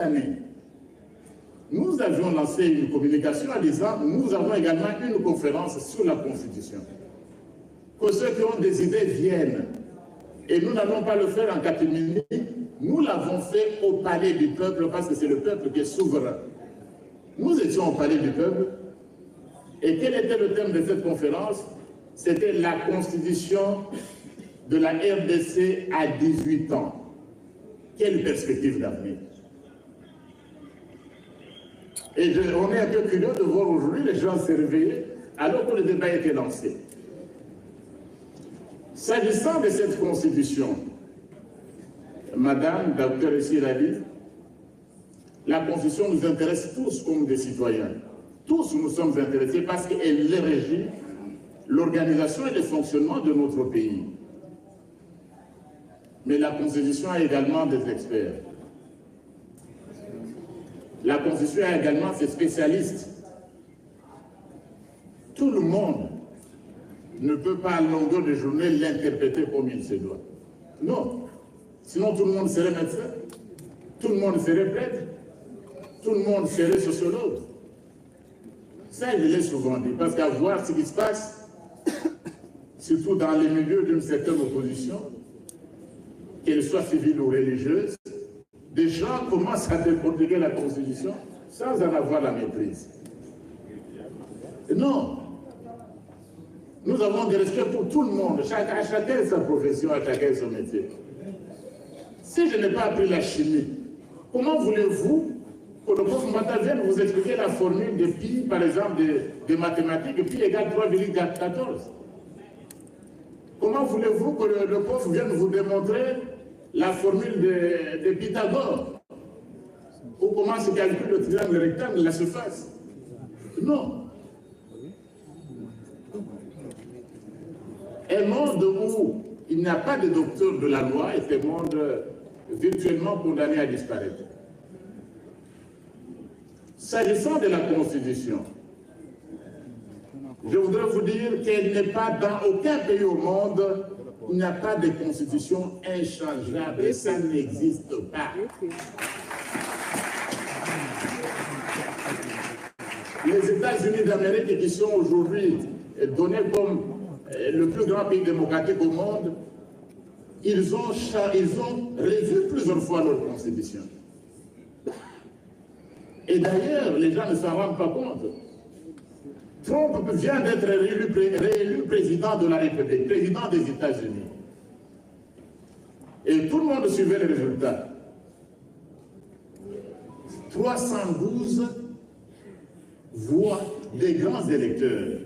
année, nous avions lancé une communication en disant nous avons également une conférence sur la Constitution. Que ceux qui ont des idées viennent. Et nous n'allons pas le faire en catimini, nous l'avons fait au palais du peuple parce que c'est le peuple qui est souverain. Nous étions au palais du peuple et quel était le thème de cette conférence? C'était la constitution de la RDC à 18 ans. Quelle perspective d'avenir? Et on est un peu curieux de voir aujourd'hui les gens se réveiller alors que le débat a été lancé. S'agissant de cette constitution, Madame, Dr. Essirali, la constitution nous intéresse tous comme des citoyens. Tous nous sommes intéressés parce qu'elle régit l'organisation et le fonctionnement de notre pays. Mais la constitution a également des experts. La constitution a également ses spécialistes. Tout le monde ne peut pas à longueur de journée l'interpréter comme il se doit. Non. Sinon tout le monde serait médecin, tout le monde serait prêtre, tout le monde serait sociologue. Ça, je l'ai souvent dit, parce qu'à voir ce qui se passe, surtout dans les milieux d'une certaine opposition, qu'elle soit civile ou religieuse, des gens commencent à décortiquer la Constitution sans en avoir la maîtrise. Non. Nous avons des respect pour tout le monde, à chacun sa profession, à chacun son métier. Si je n'ai pas appris la chimie, comment voulez-vous que le prof Mata vienne vous expliquer la formule de pi, par exemple, des mathématiques, pi égale 3,14? Comment voulez-vous que le prof vienne vous démontrer la formule de Pythagore? Ou comment se calcule le triangle rectangle, la surface? Non. Un monde où il n'y a pas de docteur de la loi est un monde virtuellement condamné à disparaître. S'agissant de la Constitution, je voudrais vous dire qu'elle n'est pas dans aucun pays au monde, il n'y a pas de constitution inchangeable et ça n'existe pas. Les États-Unis d'Amérique qui sont aujourd'hui donnés comme le plus grand pays démocratique au monde, ils ont revu plusieurs fois leur constitution. Et d'ailleurs, les gens ne s'en rendent pas compte. Trump vient d'être réélu président de la République, président des États-Unis. Et tout le monde suivait les résultats. 312 voix des grands électeurs.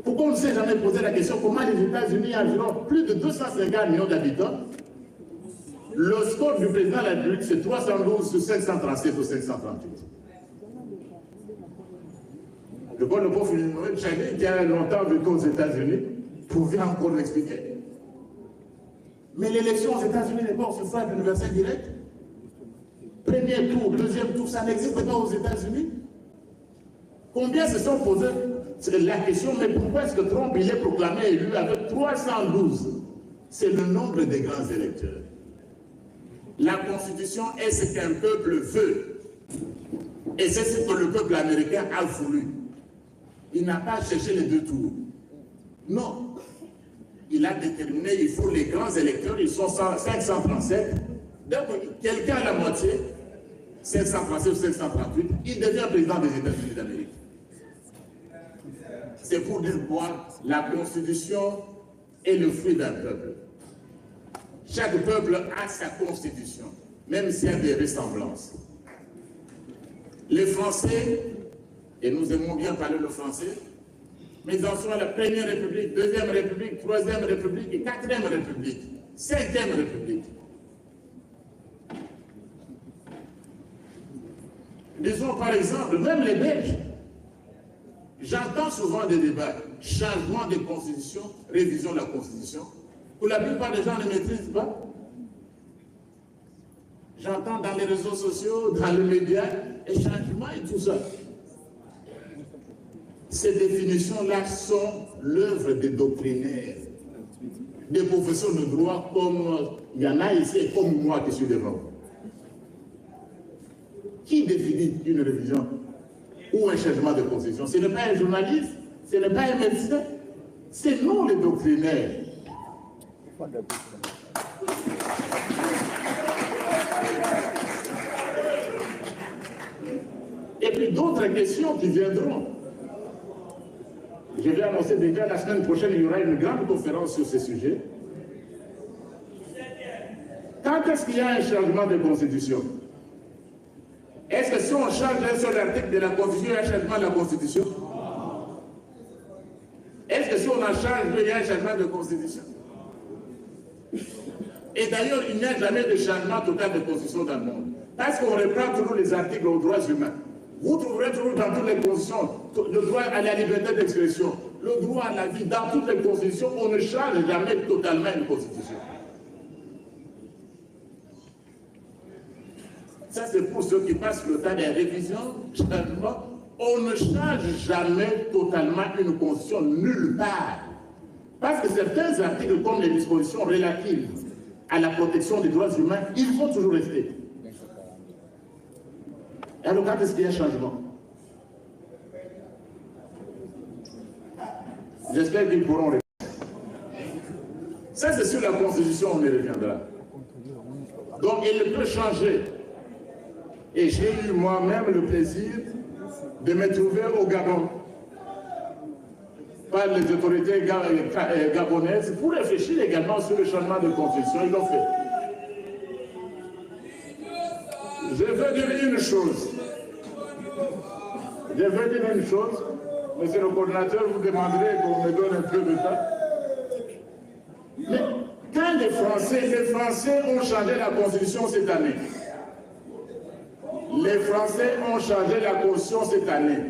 Pourquoi on ne s'est jamais posé la question comment les États-Unis, environ plus de 250 millions d'habitants, le score du président de la République, c'est 312 sur 537 ou 538. Je vois le prof Chani, qui a longtemps vécu aux États-Unis, pouvait encore l'expliquer. Mais l'élection aux États-Unis n'est pas au suffrage universel direct. Premier tour, deuxième tour, ça n'existe pas aux États-Unis. Combien se sont posés la question, mais pourquoi est-ce que Trump il est proclamé élu avec 312? C'est le nombre des grands électeurs. La Constitution est ce qu'un peuple veut. Et c'est ce que le peuple américain a voulu. Il n'a pas cherché les deux tours. Non. Il a déterminé, il faut les grands électeurs, ils sont 537. Donc, quelqu'un à la moitié, 537 ou 538, il devient président des États-Unis d'Amérique. C'est pour dire quoi? La Constitution est le fruit d'un peuple. Chaque peuple a sa Constitution, même s'il y a des ressemblances. Les Français, et nous aimons bien parler le français, mais ils en sont à la Première République, Deuxième République, Troisième République et Quatrième République, Cinquième République. Disons par exemple, même les Belges, j'entends souvent des débats, changement de constitution, révision de la constitution, que la plupart des gens ne maîtrisent pas. J'entends dans les réseaux sociaux, dans les médias, et changement et tout ça. Ces définitions-là sont l'œuvre des doctrinaires, des professeurs de droit comme il y en a ici et comme moi qui suis devant vous. Qui définit une révision ou un changement de constitution? Ce n'est pas un journaliste, ce n'est pas un médecin, c'est nous les doctrinaires. Et puis d'autres questions qui viendront. Je vais annoncer déjà la semaine prochaine, il y aura une grande conférence sur ce sujet. Quand est-ce qu'il y a un changement de constitution? Est-ce que si on change un seul article de la Constitution, il y a un changement de la Constitution? Est-ce que si on en change, il y a un changement de Constitution? Et d'ailleurs, il n'y a jamais de changement total de Constitution dans le monde. Parce qu'on reprend toujours les articles aux droits humains. Vous trouverez toujours dans toutes les constitutions le droit à la liberté d'expression, le droit à la vie. Dans toutes les constitutions, on ne change jamais totalement une constitution. Ça, c'est pour ceux qui passent le temps des révisions, changement. On ne change jamais totalement une constitution nulle part. Parce que certains articles, comme les dispositions relatives à la protection des droits humains, ils vont toujours rester. Alors, quand est-ce qu'il y a un changement? J'espère qu'ils pourront répondre. Ça, c'est sur la Constitution, on y reviendra. Donc, il peut changer. Et j'ai eu moi-même le plaisir de me trouver au Gabon par les autorités gabonaises pour réfléchir également sur le changement de constitution. Ils l'ont fait. Je veux dire une chose. Monsieur le coordinateur, vous demanderez qu'on me donne un peu de temps. Mais quand les Français ont changé la Constitution cette année, les Français ont changé la Constitution cette année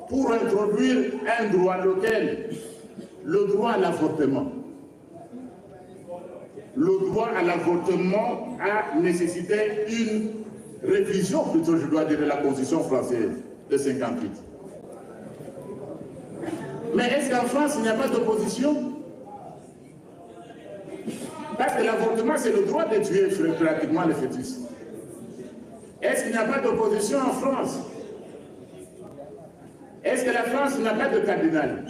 pour introduire un droit lequel, le droit à l'avortement. Le droit à l'avortement a nécessité une révision, plutôt je dois dire, de la Constitution française de 58. Mais est-ce qu'en France, il n'y a pas d'opposition? Parce que l'avortement, c'est le droit de tuer pratiquement le fœtus. Est-ce qu'il n'y a pas d'opposition en France? Est-ce que la France n'a pas de cardinal?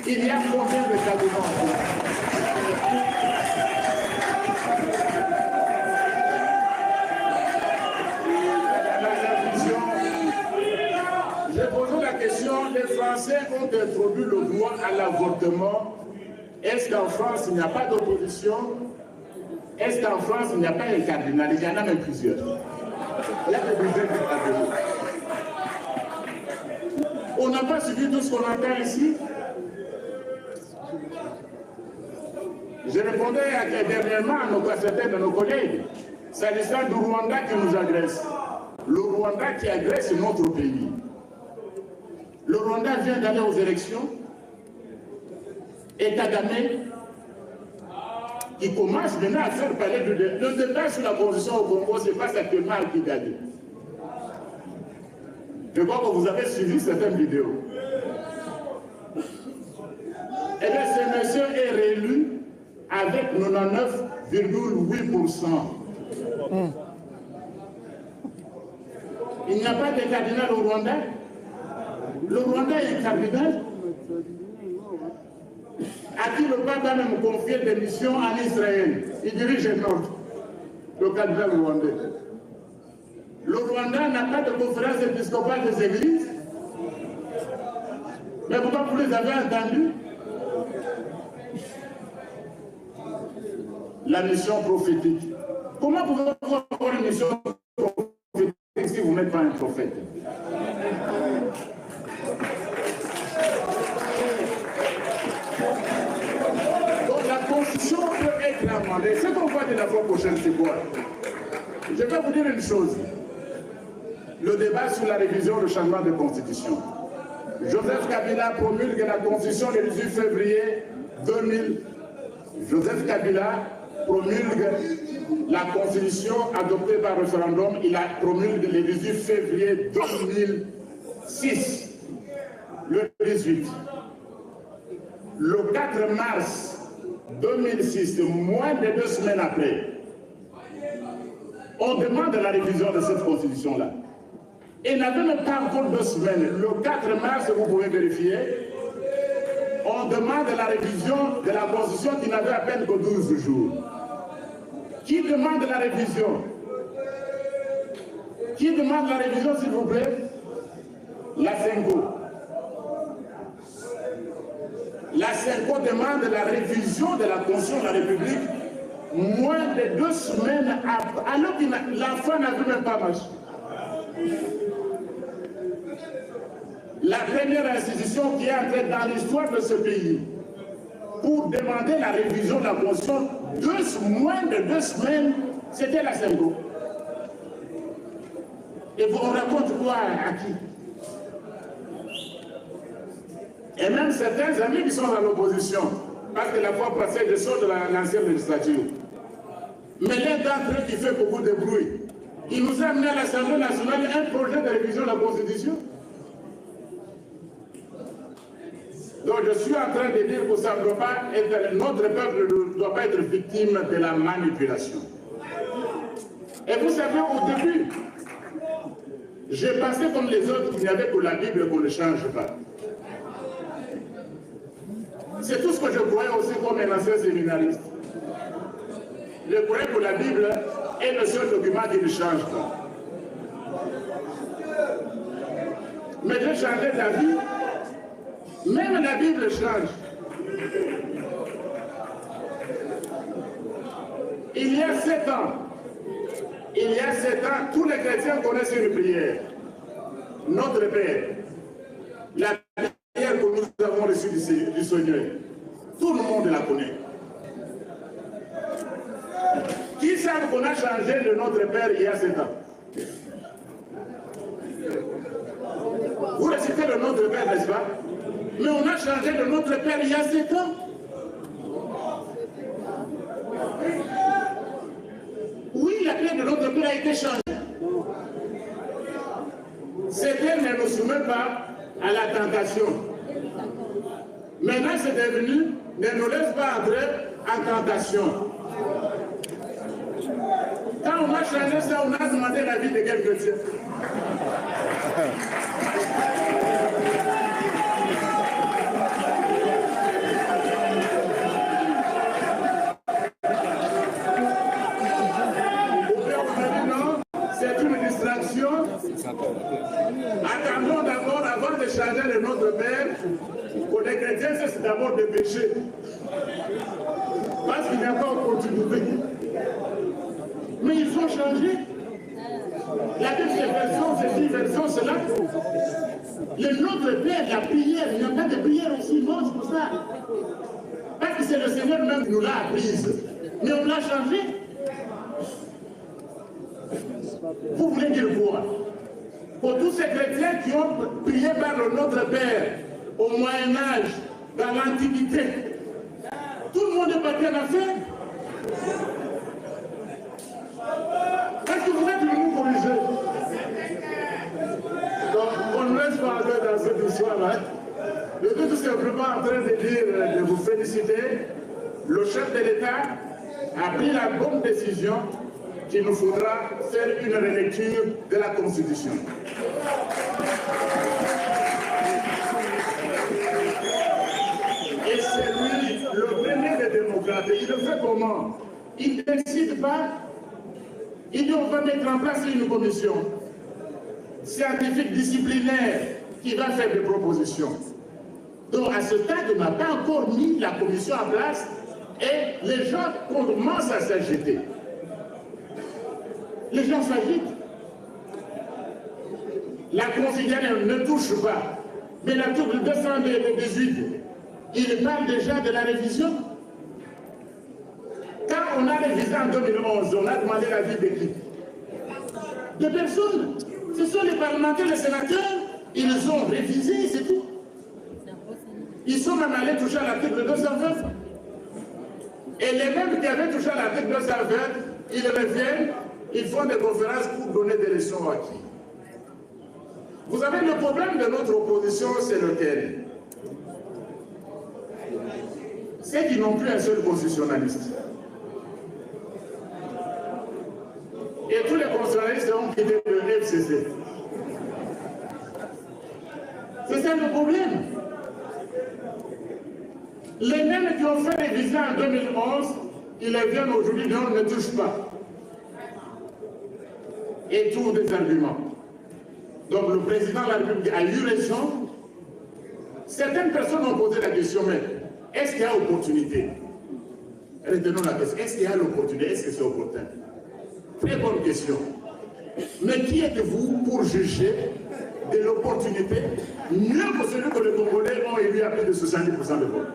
Il y a combien de cardinaux en France? J'ai posé la question, les Français ont introduit le droit à l'avortement. Est-ce qu'en France, il n'y a pas d'opposition? Est-ce qu'en France, il n'y a pas un cardinal? Il y en a même plusieurs. Il y a des dizaines de cardinaux. On n'a pas suivi tout ce qu'on entend ici. Je répondais dernièrement à certains de nos collègues, s'agissant du Rwanda qui nous agresse. Le Rwanda qui agresse notre pays. Le Rwanda vient d'aller aux élections et Kagame, qui commence maintenant à faire parler le débat sur la constitution au Congo, se passe actuellement à Kigali. Je crois que vous avez suivi certaines vidéos. Et bien, ce monsieur est réélu avec 99,8%. Il n'y a pas de cardinal au Rwanda. Le Rwanda est cardinal. À qui le pape a même confié des missions en Israël. Il dirige un autre, le cardinal rwandais. Le Rwanda n'a pas de conférence épiscopale des églises. Mais pourquoi vous les avez entendus? La mission prophétique. Comment pouvez-vous avoir une mission prophétique si vous n'êtes pas un prophète? Donc la constitution peut être amendée. Ce qu'on voit de la fois prochaine, c'est quoi? Je vais vous dire une chose. Le débat sur la révision, le changement de constitution. Joseph Kabila promulgue la constitution le 18 février 2000. Joseph Kabila promulgue la constitution adoptée par référendum. Il a promulgué le 18 février 2006. Le 18. Le 4 mars 2006, moins de 2 semaines après, On demande la révision de cette constitution-là. Et n'avait même pas encore 2 semaines. Le 4 mars, vous pouvez vérifier, on demande la révision de la constitution qui n'avait à peine que 12 jours. Qui demande la révision? Qui demande la révision, s'il vous plaît? La CENCO. La CENCO demande la révision de la Constitution de la République moins de 2 semaines après, alors que l'enfant n'avait même pas marché. La première institution qui est entrée dans l'histoire de ce pays pour demander la révision de la Constitution, moins de 2 semaines, c'était la CENCO. Et on raconte quoi à qui? Et même certains amis qui sont dans l'opposition, parce que la fois passée, je sors de l'ancienne législature. Mais l'un d'entre eux qui fait beaucoup de bruit, il nous a amené à l'Assemblée nationale un projet de révision de la Constitution. Donc je suis en train de dire que ça ne doit pas être, notre peuple ne doit pas être victime de la manipulation. Et vous savez, au début, j'ai pensé comme les autres qu'il n'y avait que la Bible qu'on ne change pas. C'est tout ce que je croyais aussi comme un ancien séminariste. Je croyais que la Bible est le seul document qui ne change pas. Mais j'ai changé d'avis. Même la Bible change. Il y a 7 ans, tous les chrétiens connaissent une prière. Notre Père. La prière que nous avons reçue du Seigneur. Tout le monde la connaît. Qui savent qu'on a changé de notre Père il y a 7 ans? Vous récitez le Notre Père, n'est-ce pas? Mais on a changé de notre Père il y a 7 ans. Oui, la prière de notre Père a été changée. C'était ne nous soumet pas à la tentation. Maintenant, c'est devenu ne nous laisse pas entrer en tentation. Quand on a changé ça, on a demandé l'avis de quel chrétien. Attendons d'abord, avant de changer le Notre Père, pour les chrétiens, c'est d'abord de pécher. Parce qu'il n'y a pas opportunité. Mais il faut changer. La deuxième version, c'est 10 versions, c'est là. Le Notre Père, la prière, il n'y a pas de prière aussi, non, c'est pour ça. Parce que c'est le Seigneur même qui nous l'a apprise. Mais on l'a changé. Vous voulez dire quoi? Pour tous ces chrétiens qui ont prié par le Notre Père au Moyen-Âge, dans l'Antiquité, tout le monde est parti en affaire. Est-ce que vous êtes venu nous corriger? Donc, on ne laisse pas aller dans cette histoire-là. Je suis tout simplement en train de dire, de vous féliciter. Le chef de l'État a pris la bonne décision qu'il nous faudra faire une relecture de la Constitution. Et c'est lui, le premier des démocrates. Il le fait comment? Il ne décide pas. Il dit on va mettre en place une commission scientifique disciplinaire qui va faire des propositions. Donc à ce stade, on n'a pas encore mis la commission en place et les gens commencent à s'agiter. Les gens s'agitent. La Constitution ne touche pas. Mais l'article 218, il parle déjà de la révision. Quand on a révisé en 2011, on a demandé l'avis de qui? De personne. Ce sont les parlementaires, les sénateurs, ils ont révisé, c'est tout. Ils sont même allés toucher à l'article 220. Et les mêmes qui avaient touché à l'article 220, ils reviennent, ils font des conférences pour donner des leçons à qui? Vous savez, le problème de notre opposition, c'est lequel? C'est qu'ils n'ont plus un seul constitutionnaliste. Et tous les constitutionnalistes ont quitté le FCC. C'est ça le problème. Les mêmes qui ont fait les visas en 2011, ils les viennent aujourd'hui, mais on ne touche pas. Et trouvent des arguments. Donc le président de la République a eu raison. Certaines personnes ont posé la question, mais est-ce qu'il y a opportunité? Retenons la question, est-ce qu'il y a l'opportunité? Est-ce que c'est opportun? Très bonne question. Mais qui êtes-vous pour juger de l'opportunité mieux que celui que les Congolais ont élu à plus de 70% de vote?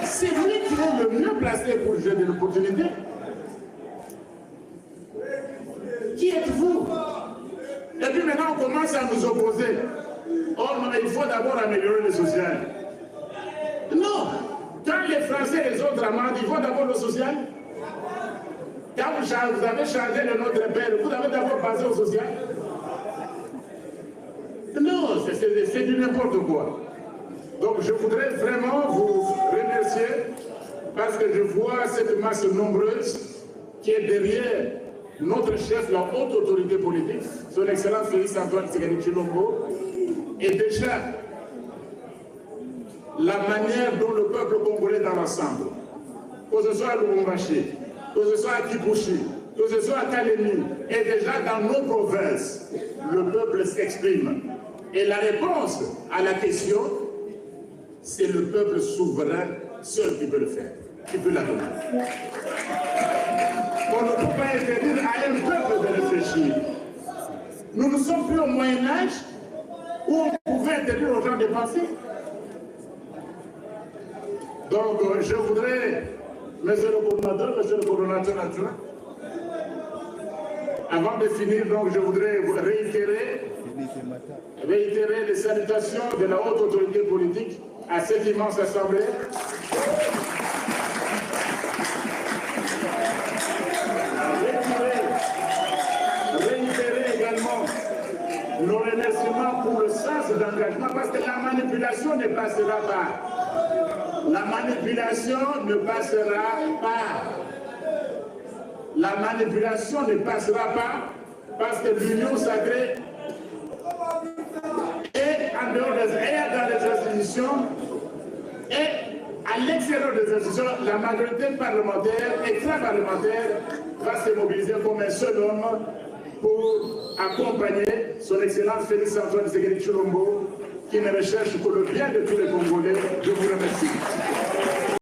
C'est lui qui est le mieux placé pour juger de l'opportunité. Qui êtes-vous? Et puis maintenant on commence à nous opposer. Oh non, il faut d'abord améliorer le social. Non! Quand les Français et les autres amendent, il faut d'abord le social. Quand vous avez changé le nom de père, vous avez d'abord passé au social. Non, c'est du n'importe quoi. Donc je voudrais vraiment vous remercier parce que je vois cette masse nombreuse qui est derrière notre chef, la haute autorité politique, son Excellence Félix Antoine Tshisekedi Tshilombo, et déjà la manière dont le peuple congolais dans l'ensemble, que ce soit à Lubumbashi, que ce soit à Kipushi, que ce soit à Kalemi, et déjà dans nos provinces, le peuple s'exprime. Et la réponse à la question, c'est le peuple souverain seul qui peut le faire, qui peut la donner. On ne peut pas interdire à un peuple de réfléchir. Nous ne sommes plus au Moyen-Âge où on pouvait interdire aux gens de penser. Donc, je voudrais, monsieur le coordonnateur, monsieur le coordonnateur adjoint, avant de finir, donc, je voudrais vous réitérer les salutations de la haute autorité politique à cette immense assemblée. Réitérer également nos remerciements pour le sens d'engagement, parce que la manipulation ne passera pas. La manipulation ne passera pas. La manipulation ne passera pas parce que l'union sacrée est en dehors dans les institutions et à l'extérieur des institutions, la majorité parlementaire, extra-parlementaire, va se mobiliser comme un seul homme pour accompagner son Excellence Félix Antoine Tshisekedi Tshilombo, qui ne recherche que le bien de tous les Congolais. Je vous remercie.